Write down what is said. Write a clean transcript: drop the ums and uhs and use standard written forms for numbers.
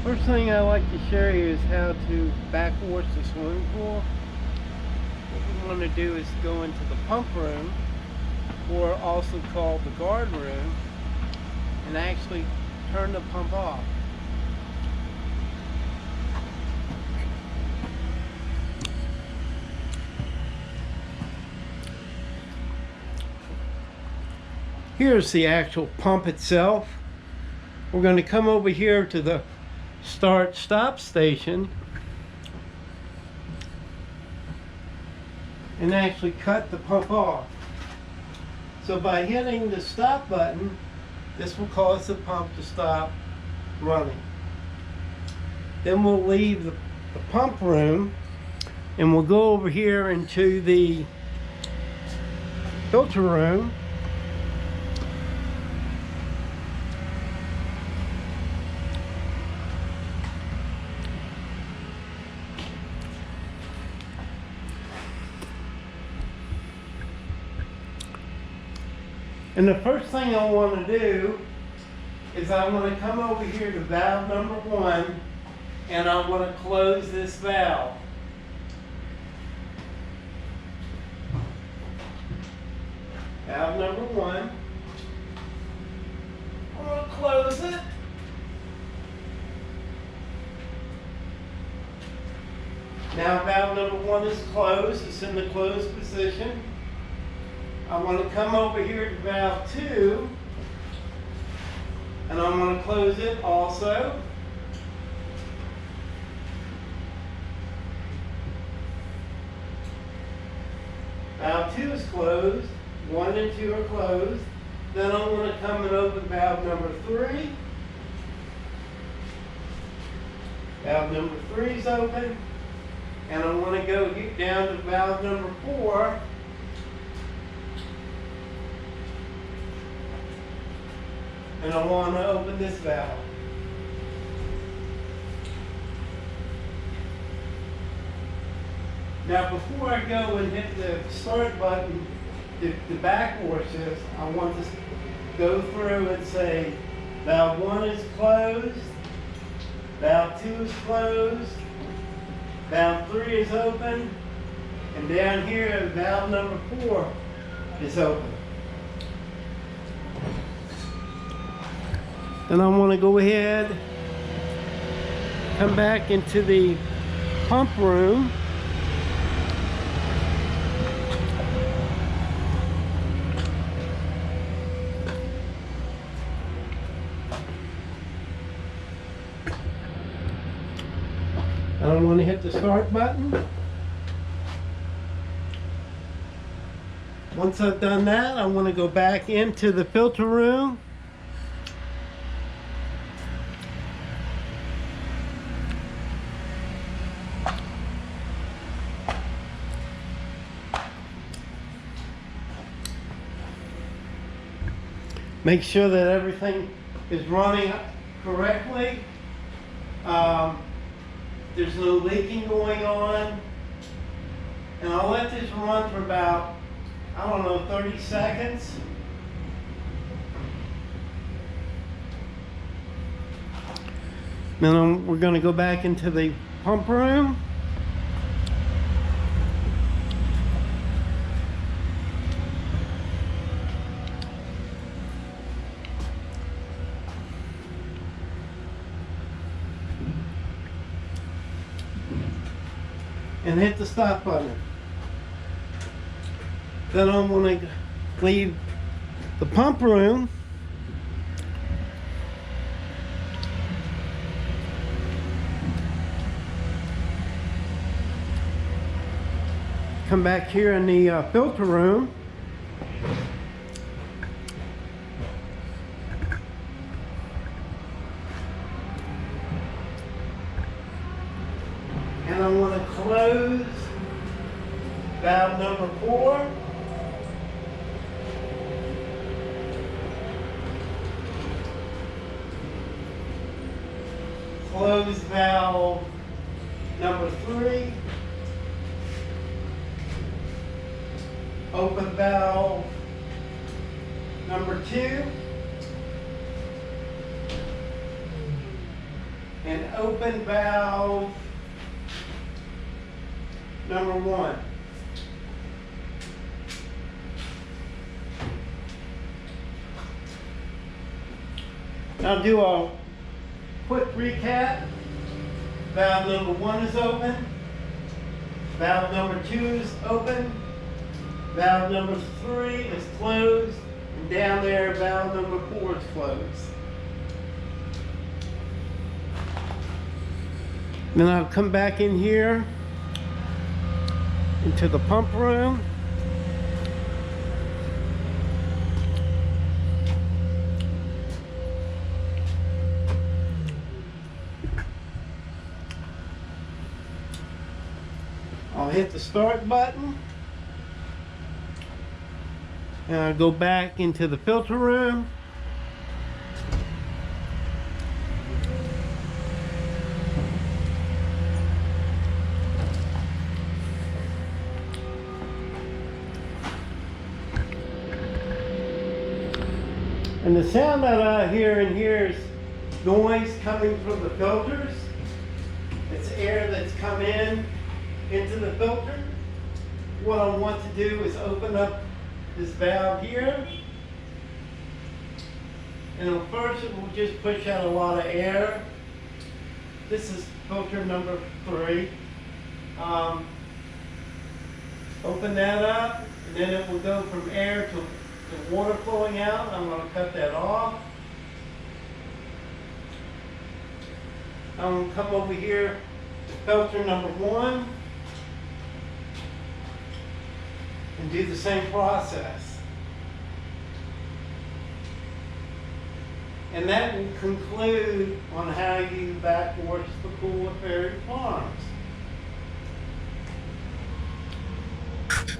First thing I like to show you is how to backwash the swimming pool. What we want to do is go into the pump room, or also called the guard room, and actually turn the pump off. Here's the actual pump itself. We're going to come over here to the start-stop station and actually cut the pump off. So by hitting the stop button, this will cause the pump to stop running. Then we'll leave the pump room and we'll go over here into the filter room. And the first thing I want to do is I want to come over here to valve number 1 and I want to close this valve. Valve number 1. I'm going to close it. Now valve number 1 is closed. It's in the closed position. I want to come over here to valve 2 and I'm going to close it also. Valve 2 is closed. 1 and 2 are closed. Then I'm going to come and open valve number 3. Valve number 3 is open. And I want to go down to valve number 4. And I want to open this valve. Now before I go and hit the start button to backwash this, I want to go through and say valve 1 is closed, valve 2 is closed, valve 3 is open, and down here valve number 4 is open. Then I want to go ahead, come back into the pump room. And I want to hit the start button. Once I've done that, I want to go back into the filter room. Make sure that everything is running correctly. There's no leaking going on. And I'll let this run for about, I don't know, 30 seconds. Then we're going to go back into the pump room. And hit the stop button. Then I'm going to leave the pump room. Come back here in the filter room. And I want to close valve number 4. Close valve number 3. Open valve number 2. and open valve number 1. I'll do a quick recap. Valve number 1 is open. Valve number 2 is open. Valve number 3 is closed. And down there, valve number 4 is closed. Then I'll come back in here into the pump room. I'll hit the start button. And I'll go back into the filter room. And the sound that I hear in here is noise coming from the filters. It's air that's come into the filter. What I want to do is open up this valve here. And first it will just push out a lot of air. This is filter number 3. Open that up, and then it will go from air to the water flowing out. I'm going to cut that off. I'm going to come over here to filter number 1 and do the same process. And that will conclude on how you backwash the pool at Ferry Farm.